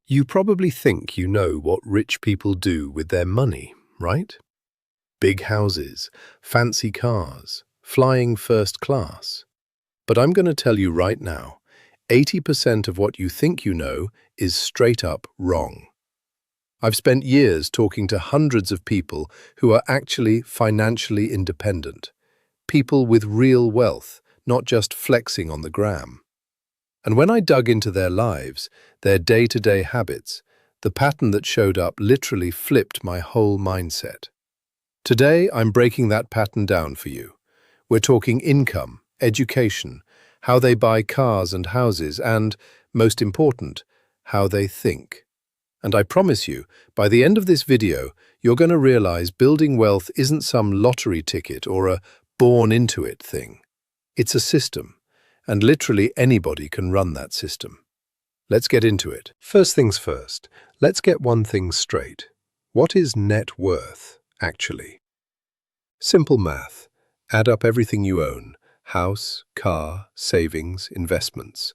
You probably think you know what rich people do with their money, right? Big houses, fancy cars, flying first class. But I'm going to tell you right now, 80% of what you think you know is straight up wrong. I've spent years talking to hundreds of people who are actually financially independent, people with real wealth, not just flexing on the gram. And when I dug into their lives, their day-to-day habits, the pattern that showed up literally flipped my whole mindset. Today, I'm breaking that pattern down for you. We're talking income, education, how they buy cars and houses, and, most important, how they think. And I promise you, by the end of this video, you're going to realize building wealth isn't some lottery ticket or a born-into-it thing. It's a system, and literally anybody can run that system. Let's get into it. First things first, let's get one thing straight. What is net worth, actually? Simple math. Add up everything you own: house, car, savings, investments.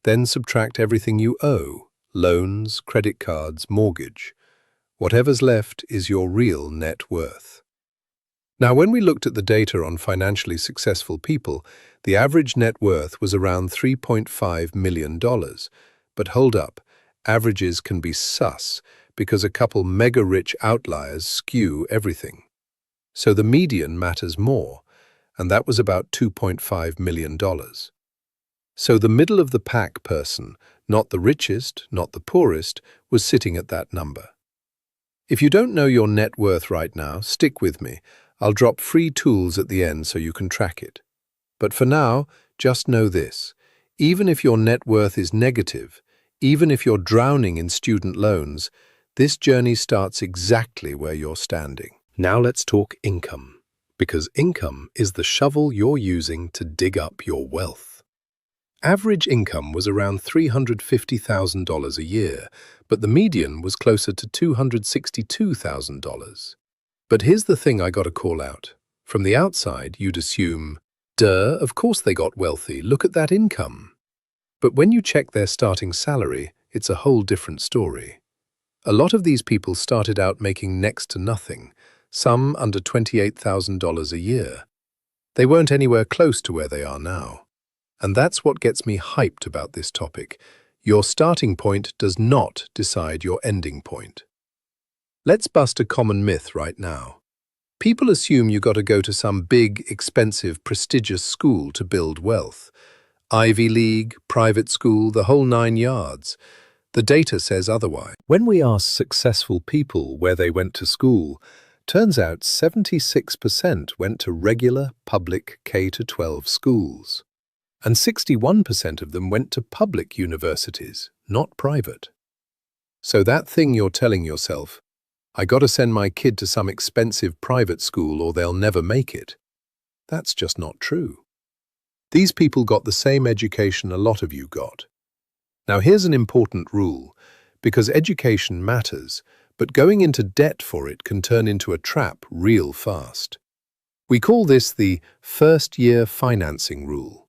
Then subtract everything you owe: loans, credit cards, mortgage. Whatever's left is your real net worth. Now, when we looked at the data on financially successful people, the average net worth was around $3.5 million. But hold up, averages can be sus because a couple mega-rich outliers skew everything. So the median matters more, and that was about $2.5 million. So the middle-of-the-pack person, not the richest, not the poorest, was sitting at that number. If you don't know your net worth right now, stick with me. I'll drop free tools at the end so you can track it. But for now, just know this. Even if your net worth is negative, even if you're drowning in student loans, this journey starts exactly where you're standing. Now let's talk income, because income is the shovel you're using to dig up your wealth. Average income was around $350,000 a year, but the median was closer to $262,000. But here's the thing I gotta call out. From the outside, you'd assume, duh, of course they got wealthy, look at that income. But when you check their starting salary, it's a whole different story. A lot of these people started out making next to nothing, some under $28,000 a year. They weren't anywhere close to where they are now. And that's what gets me hyped about this topic. Your starting point does not decide your ending point. Let's bust a common myth right now. People assume you got to go to some big, expensive, prestigious school to build wealth. Ivy League, private school, the whole 9 yards. The data says otherwise. When we ask successful people where they went to school, turns out 76% went to regular, public K-12 schools. And 61% of them went to public universities, not private. So that thing you're telling yourself, I gotta send my kid to some expensive private school or they'll never make it, that's just not true. These people got the same education a lot of you got. Now here's an important rule, because education matters, but going into debt for it can turn into a trap real fast. We call this the first-year financing rule.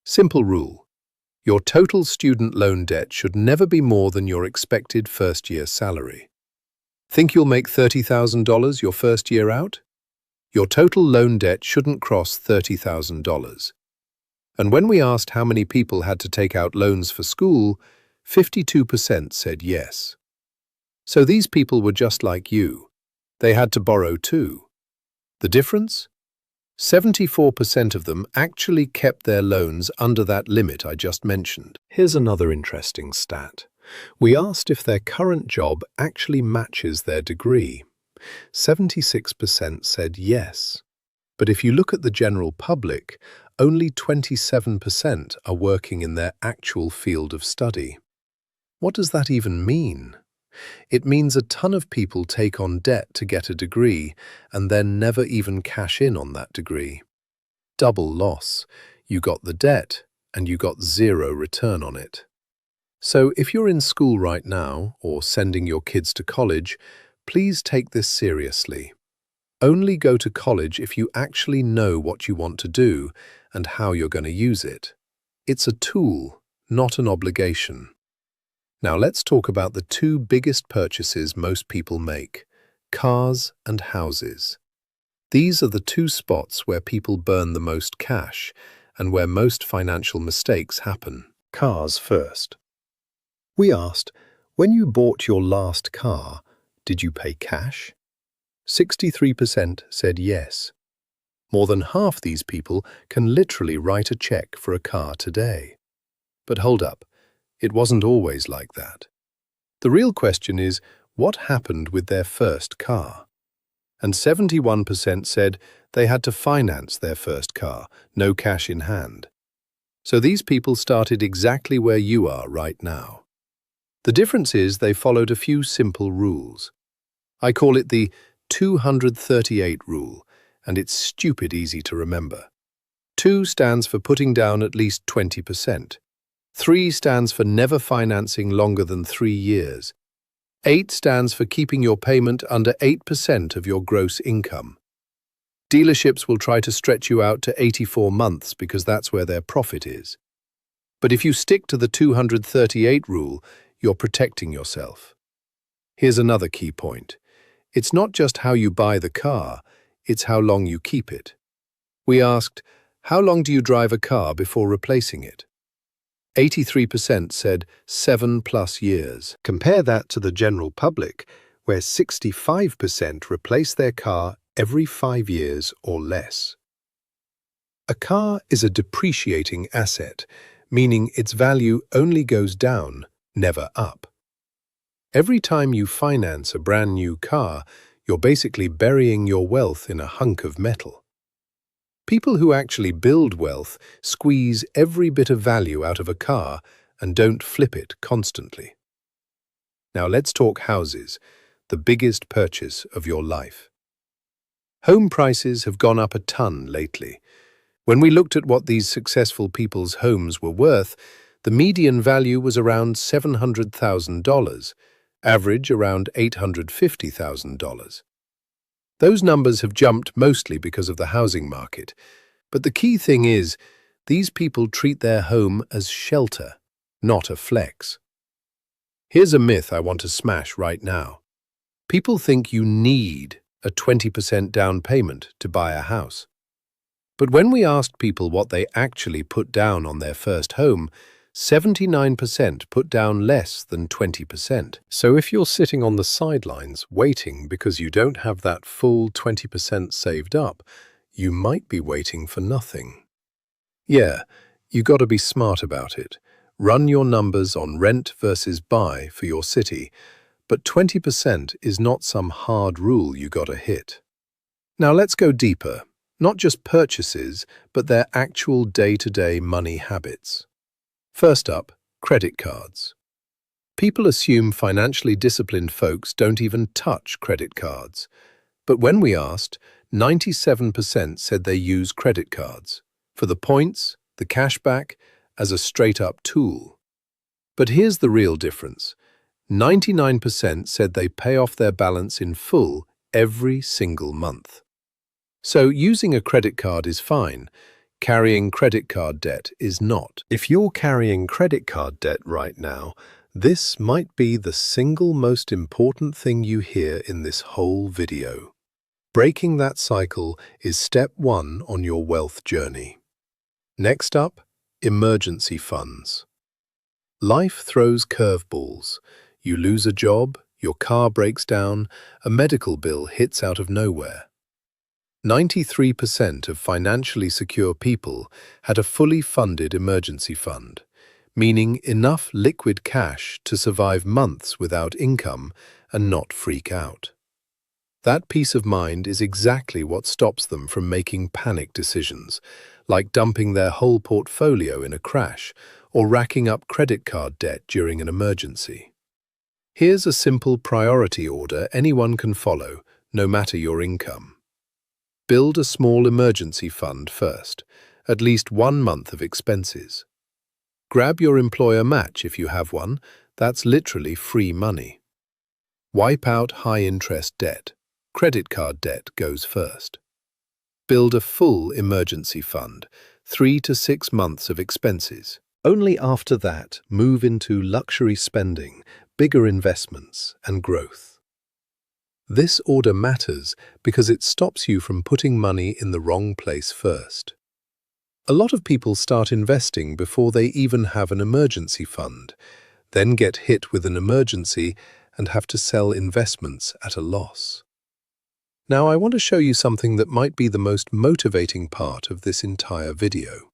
Simple rule. Your total student loan debt should never be more than your expected first-year salary. Think you'll make $30,000 your first year out? Your total loan debt shouldn't cross $30,000. And when we asked how many people had to take out loans for school, 52% said yes. So these people were just like you. They had to borrow too. The difference? 74% of them actually kept their loans under that limit I just mentioned. Here's another interesting stat. We asked if their current job actually matches their degree. 76% said yes. But if you look at the general public, only 27% are working in their actual field of study. What does that even mean? It means a ton of people take on debt to get a degree and then never even cash in on that degree. Double loss. You got the debt and you got zero return on it. So if you're in school right now or sending your kids to college, please take this seriously. Only go to college if you actually know what you want to do and how you're going to use it. It's a tool, not an obligation. Now let's talk about the two biggest purchases most people make: cars and houses. These are the two spots where people burn the most cash and where most financial mistakes happen. Cars first. We asked, when you bought your last car, did you pay cash? 63% said yes. More than half these people can literally write a check for a car today. But hold up, it wasn't always like that. The real question is, what happened with their first car? And 71% said they had to finance their first car, no cash in hand. So these people started exactly where you are right now. The difference is they followed a few simple rules. I call it the 238 rule, and it's stupid easy to remember. 2 stands for putting down at least 20%. 3 stands for never financing longer than 3 years. 8 stands for keeping your payment under 8% of your gross income. Dealerships will try to stretch you out to 84 months because that's where their profit is. But if you stick to the 238 rule, you're protecting yourself. Here's another key point. It's not just how you buy the car, it's how long you keep it. We asked, how long do you drive a car before replacing it? 83% said 7+ years. Compare that to the general public, where 65% replace their car every 5 years or less. A car is a depreciating asset, meaning its value only goes down, never up. Every time you finance a brand new car, you're basically burying your wealth in a hunk of metal. People who actually build wealth squeeze every bit of value out of a car and don't flip it constantly. Now let's talk houses, the biggest purchase of your life. Home prices have gone up a ton lately. When we looked at what these successful people's homes were worth, the median value was around $700,000, average around $850,000. Those numbers have jumped mostly because of the housing market. But the key thing is, these people treat their home as shelter, not a flex. Here's a myth I want to smash right now. People think you need a 20% down payment to buy a house. But when we asked people what they actually put down on their first home, 79% put down less than 20%. So if you're sitting on the sidelines waiting because you don't have that full 20% saved up, you might be waiting for nothing. Yeah, you got to be smart about it. Run your numbers on rent versus buy for your city, but 20% is not some hard rule you got to hit. Now let's go deeper, not just purchases, but their actual day-to-day money habits. First up, credit cards. People assume financially disciplined folks don't even touch credit cards. But when we asked, 97% said they use credit cards for the points, the cashback, as a straight-up tool. But here's the real difference. 99% said they pay off their balance in full every single month. So using a credit card is fine. Carrying credit card debt is not. If you're carrying credit card debt right now, this might be the single most important thing you hear in this whole video. Breaking that cycle is step 1 on your wealth journey. Next up, emergency funds. Life throws curveballs. You lose a job, your car breaks down, a medical bill hits out of nowhere. 93% of financially secure people had a fully funded emergency fund, meaning enough liquid cash to survive months without income and not freak out. That peace of mind is exactly what stops them from making panic decisions, like dumping their whole portfolio in a crash or racking up credit card debt during an emergency. Here's a simple priority order anyone can follow, no matter your income. Build a small emergency fund first, at least 1 month of expenses. Grab your employer match if you have one, that's literally free money. Wipe out high-interest debt. Credit card debt goes first. Build a full emergency fund, 3 to 6 months of expenses. Only after that, move into luxury spending, bigger investments, and growth. This order matters because it stops you from putting money in the wrong place first. A lot of people start investing before they even have an emergency fund, then get hit with an emergency and have to sell investments at a loss. Now, I want to show you something that might be the most motivating part of this entire video.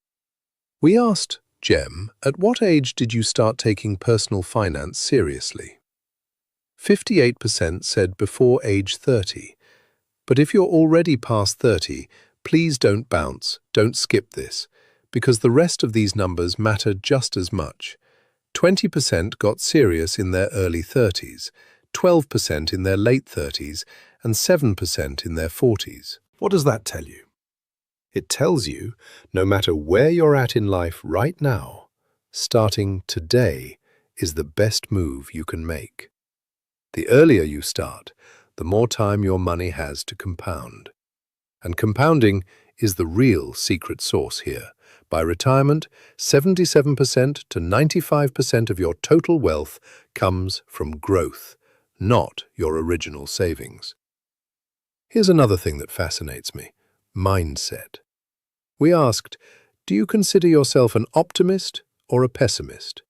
We asked Jem, at what age did you start taking personal finance seriously? 58% said before age 30. But if you're already past 30, please don't bounce, don't skip this, because the rest of these numbers matter just as much. 20% got serious in their early 30s, 12% in their late 30s, and 7% in their 40s. What does that tell you? It tells you, no matter where you're at in life right now, starting today is the best move you can make. The earlier you start, the more time your money has to compound. And compounding is the real secret sauce here. By retirement, 77% to 95% of your total wealth comes from growth, not your original savings. Here's another thing that fascinates me: mindset. We asked, do you consider yourself an optimist or a pessimist?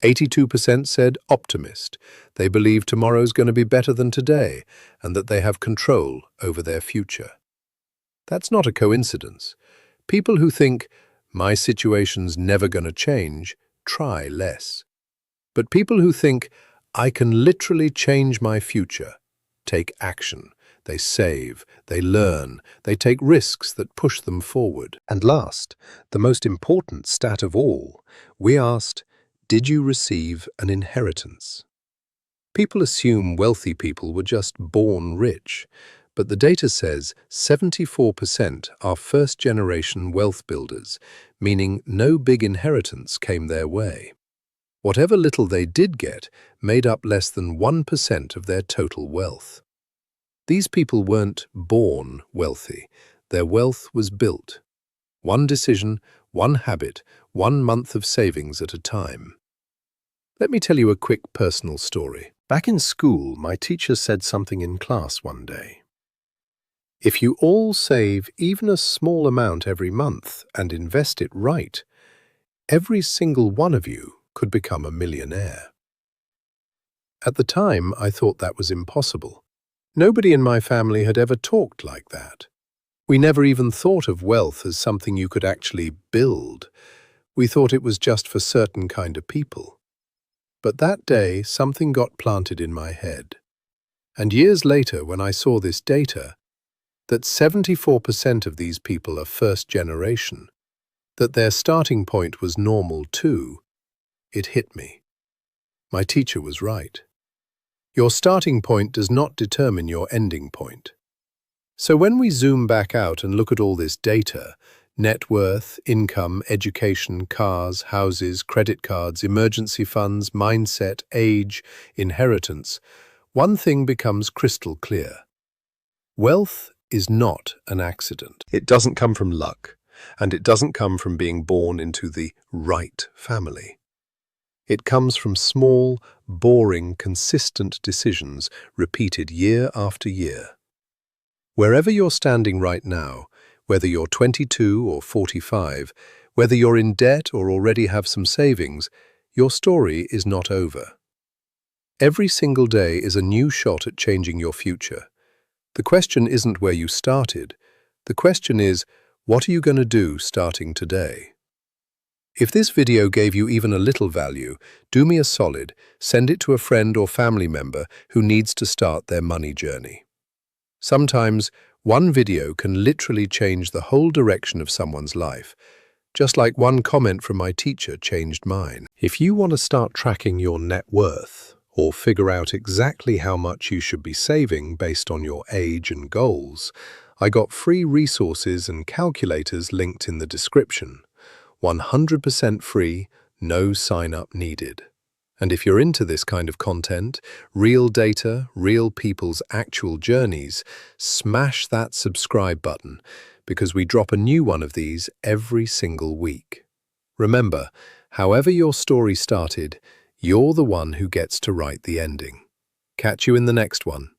82% said optimist. They believe tomorrow's going to be better than today and that they have control over their future. That's not a coincidence. People who think, my situation's never going to change, try less. But people who think, I can literally change my future, take action. They save, they learn, they take risks that push them forward. And last, the most important stat of all, we asked, did you receive an inheritance? People assume wealthy people were just born rich, but the data says 74% are first-generation wealth builders, meaning no big inheritance came their way. Whatever little they did get made up less than 1% of their total wealth. These people weren't born wealthy. Their wealth was built. One decision, one habit, 1 month of savings at a time. Let me tell you a quick personal story. Back in school, my teacher said something in class one day. If you all save even a small amount every month and invest it right, every single one of you could become a millionaire. At the time, I thought that was impossible. Nobody in my family had ever talked like that. We never even thought of wealth as something you could actually build. We thought it was just for certain kind of people. But that day, something got planted in my head. And years later, when I saw this data, that 74% of these people are first generation, that their starting point was normal too, it hit me. My teacher was right. Your starting point does not determine your ending point. So when we zoom back out and look at all this data, net worth, income, education, cars, houses, credit cards, emergency funds, mindset, age, inheritance, one thing becomes crystal clear. Wealth is not an accident. It doesn't come from luck, and it doesn't come from being born into the right family. It comes from small, boring, consistent decisions repeated year after year. Wherever you're standing right now, whether you're 22 or 45, whether you're in debt or already have some savings, your story is not over. Every single day is a new shot at changing your future. The question isn't where you started. The question is, what are you going to do starting today? If this video gave you even a little value, do me a solid, send it to a friend or family member who needs to start their money journey. Sometimes, one video can literally change the whole direction of someone's life, just like one comment from my teacher changed mine. If you want to start tracking your net worth, or figure out exactly how much you should be saving based on your age and goals, I got free resources and calculators linked in the description. 100% free, no sign-up needed. And if you're into this kind of content, real data, real people's actual journeys, smash that subscribe button because we drop a new one of these every single week. Remember, However your story started, you're the one who gets to write the ending. Catch you in the next one.